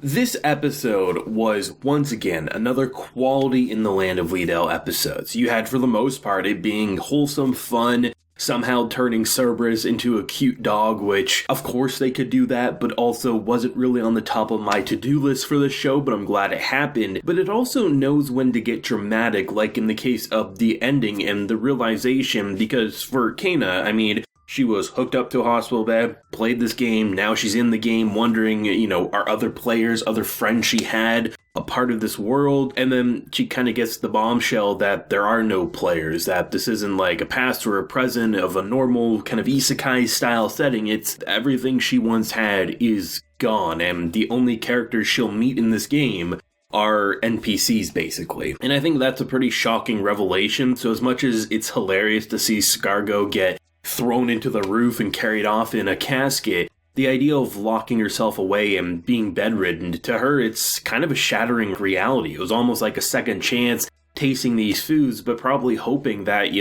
This episode was, once again, another quality in the land of Leadale episodes. You had, for the most part, it being wholesome, fun, somehow turning Cerberus into a cute dog, which, of course they could do that, but also wasn't really on the top of my to-do list for the show, but I'm glad it happened. But it also knows when to get dramatic, like in the case of the ending and the realization, because for Cayna, I mean, she was hooked up to a hospital bed, played this game, now she's in the game wondering, are other players, other friends she had a part of this world? And then she kind of gets the bombshell that there are no players, that this isn't like a past or a present of a normal kind of isekai style setting. It's everything she once had is gone, and the only characters she'll meet in this game are NPCs, basically. And I think that's a pretty shocking revelation, so as much as it's hilarious to see Scargo get thrown into the roof and carried off in a casket, the idea of locking herself away and being bedridden, to her, it's kind of a shattering reality. It was almost like a second chance tasting these foods, but probably hoping that,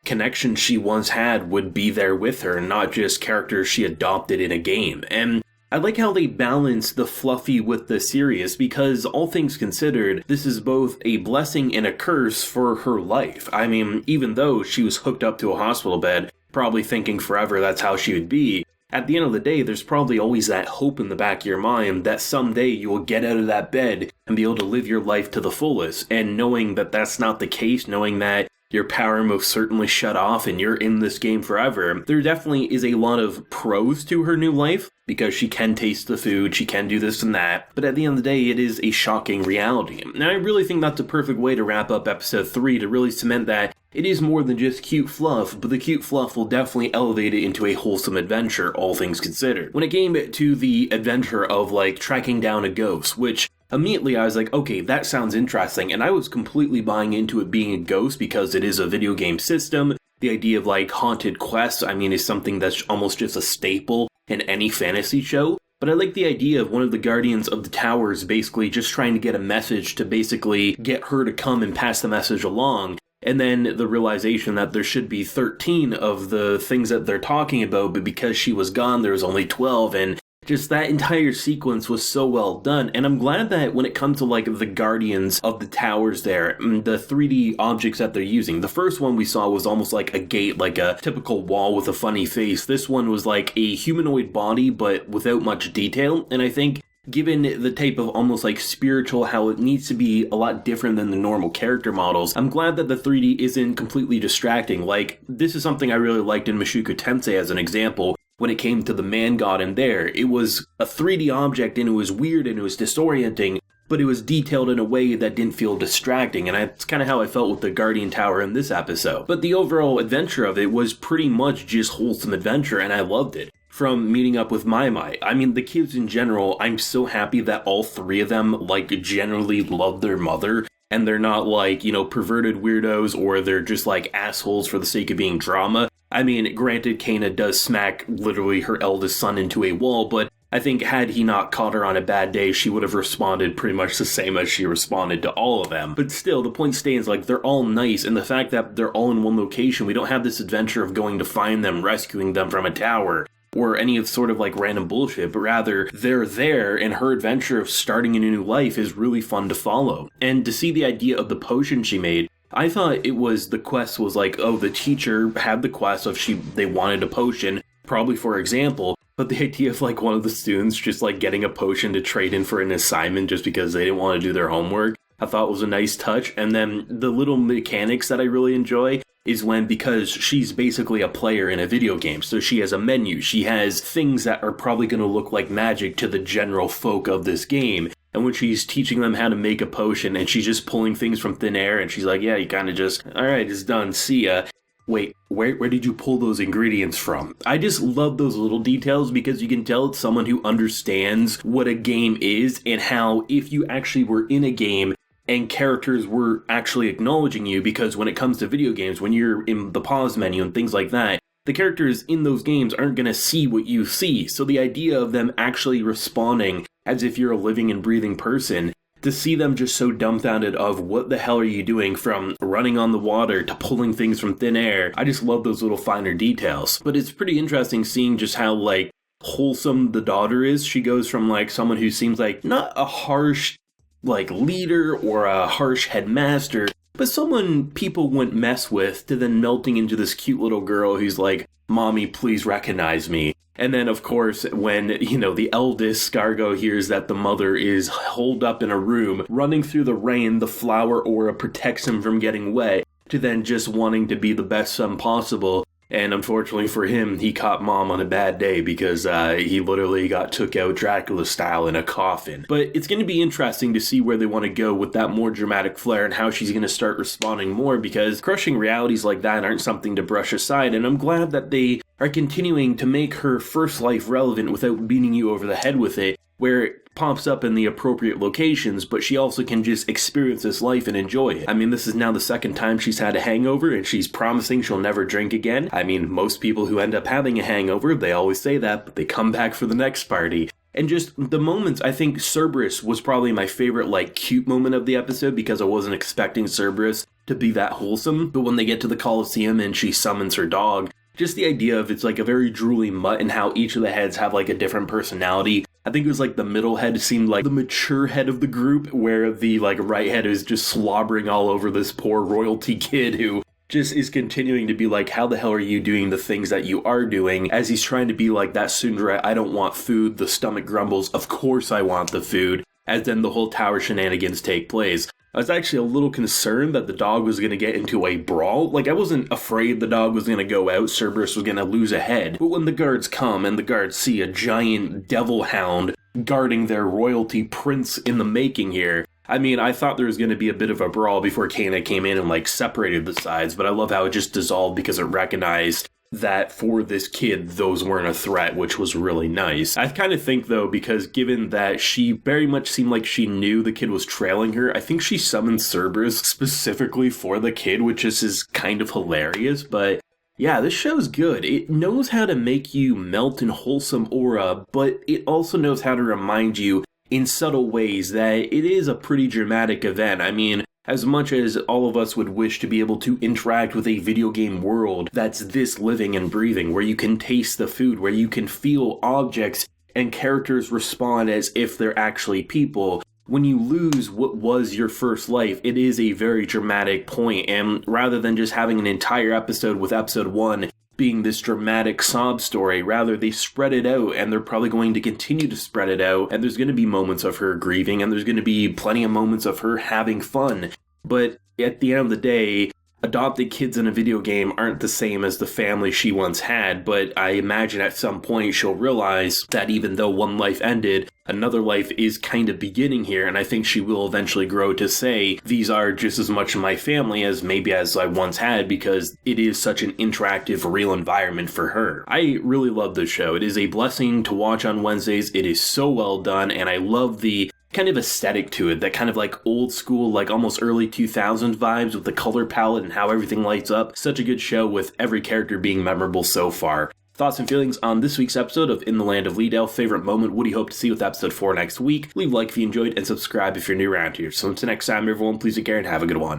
connections she once had would be there with her, not just characters she adopted in a game. And I like how they balance the fluffy with the serious, because all things considered, this is both a blessing and a curse for her life. I mean, even though she was hooked up to a hospital bed, probably thinking forever that's how she would be, at the end of the day, there's probably always that hope in the back of your mind that someday you will get out of that bed and be able to live your life to the fullest. And knowing that that's not the case, knowing that your power most certainly shut off and you're in this game forever, there definitely is a lot of pros to her new life, because she can taste the food, she can do this and that, but at the end of the day, it is a shocking reality. And I really think that's a perfect way to wrap up episode 3, to really cement that it is more than just cute fluff, but the cute fluff will definitely elevate it into a wholesome adventure, all things considered. When it came to the adventure of, tracking down a ghost, which immediately I was like, okay, that sounds interesting, and I was completely buying into it being a ghost because it is a video game system. The idea of, haunted quests, is something that's almost just a staple in any fantasy show. But I like the idea of one of the guardians of the towers basically just trying to get a message to basically get her to come and pass the message along. And then the realization that there should be 13 of the things that they're talking about, but because she was gone, there was only 12, and just that entire sequence was so well done. And I'm glad that when it comes to the guardians of the towers there, the 3D objects that they're using, the first one we saw was almost like a gate, like a typical wall with a funny face. This one was like a humanoid body, but without much detail. And I think given the type of almost spiritual, how it needs to be a lot different than the normal character models, I'm glad that the 3D isn't completely distracting. This is something I really liked in Mushoku Tensei as an example. When it came to the man god in there, it was a 3D object and it was weird and it was disorienting, but it was detailed in a way that didn't feel distracting, and that's kind of how I felt with the Guardian Tower in this episode. But the overall adventure of it was pretty much just wholesome adventure, and I loved it. From meeting up with Mai-Mai, the kids in general, I'm so happy that all 3 of them, generally love their mother, and they're not perverted weirdos, or they're just assholes for the sake of being drama. Granted, Cayna does smack literally her eldest son into a wall, but I think had he not caught her on a bad day, she would have responded pretty much the same as she responded to all of them. But still, the point stands, they're all nice, and the fact that they're all in one location, we don't have this adventure of going to find them, rescuing them from a tower, or any of sort of random bullshit, but rather they're there, and her adventure of starting a new life is really fun to follow. And to see the idea of the potion she made, I thought the quest was the teacher had the quest of they wanted a potion, probably for example, but the idea of one of the students just getting a potion to trade in for an assignment just because they didn't want to do their homework, I thought was a nice touch. And then the little mechanics that I really enjoy is because she's basically a player in a video game, so she has a menu, she has things that are probably going to look like magic to the general folk of this game. And when she's teaching them how to make a potion and she's just pulling things from thin air and she's like, yeah, you kind of just, all right, it's done, see ya. Wait, where did you pull those ingredients from? I just love those little details because you can tell it's someone who understands what a game is and how if you actually were in a game and characters were actually acknowledging you, because when it comes to video games, when you're in the pause menu and things like that, the characters in those games aren't going to see what you see. So the idea of them actually responding as if you're a living and breathing person, to see them just so dumbfounded of what the hell are you doing, from running on the water to pulling things from thin air, I just love those little finer details. But it's pretty interesting seeing just how wholesome the daughter is. She goes from like someone who seems like not a harsh like leader or a harsh headmaster, but someone people wouldn't mess with, to then melting into this cute little girl who's like, "Mommy, please recognize me." And then, of course, when, the eldest Scargo hears that the mother is holed up in a room, running through the rain, the flower aura protects him from getting wet, to then just wanting to be the best son possible. And unfortunately for him, he caught mom on a bad day because he literally got took out Dracula style in a coffin. But it's going to be interesting to see where they want to go with that more dramatic flair and how she's going to start responding more, because crushing realities like that aren't something to brush aside. And I'm glad that they are continuing to make her first life relevant without beating you over the head with it, where it pops up in the appropriate locations, but she also can just experience this life and enjoy it. I mean, this is now the second time she's had a hangover, and she's promising she'll never drink again. I mean, most people who end up having a hangover, they always say that, but they come back for the next party. And just the moments, I think Cerberus was probably my favorite, like, cute moment of the episode, because I wasn't expecting Cerberus to be that wholesome. But when they get to the Coliseum and she summons her dog, just the idea of it's like a very drooly mutt and how each of the heads have like a different personality. I think it was like the middle head seemed like the mature head of the group, where the like right head is just slobbering all over this poor royalty kid who just is continuing to be like, how the hell are you doing the things that you are doing, as he's trying to be like that Sundra, I don't want food, the stomach grumbles, of course I want the food, as then the whole tower shenanigans take place. I was actually a little concerned that the dog was going to get into a brawl. Like, I wasn't afraid the dog was going to go out, Cerberus was going to lose a head. But when the guards come and the guards see a giant devil hound guarding their royalty prince in the making here, I mean, I thought there was going to be a bit of a brawl before Cayna came in and, like, separated the sides. But I love how it just dissolved because it recognized that for this kid, those weren't a threat, which was really nice. I kind of think, though, because given that she very much seemed like she knew the kid was trailing her, I think she summoned Cerberus specifically for the kid, which is kind of hilarious. But yeah, this show's good. It knows how to make you melt in wholesome aura, but it also knows how to remind you in subtle ways that it is a pretty dramatic event. I mean, as much as all of us would wish to be able to interact with a video game world that's this living and breathing, where you can taste the food, where you can feel objects and characters respond as if they're actually people, when you lose what was your first life, it is a very dramatic point. And rather than just having an entire episode with episode 1 being this dramatic sob story, rather they spread it out, and they're probably going to continue to spread it out, and there's going to be moments of her grieving, and there's going to be plenty of moments of her having fun. But at the end of the day, adopted kids in a video game aren't the same as the family she once had, but I imagine at some point she'll realize that even though one life ended, another life is kind of beginning here, and I think she will eventually grow to say, these are just as much my family as maybe as I once had, because it is such an interactive, real environment for her. I really love this show. It is a blessing to watch on Wednesdays. It is so well done, and I love the kind of aesthetic to it, that kind of like old school, like almost early 2000s vibes with the color palette and how everything lights up. Such a good show with every character being memorable so far. Thoughts and feelings on this week's episode of In the Land of Leadale. Favorite moment, what do you hope to see with episode 4 next week? Leave a like if you enjoyed and subscribe if you're new around here. So until next time, everyone, please take care and have a good one.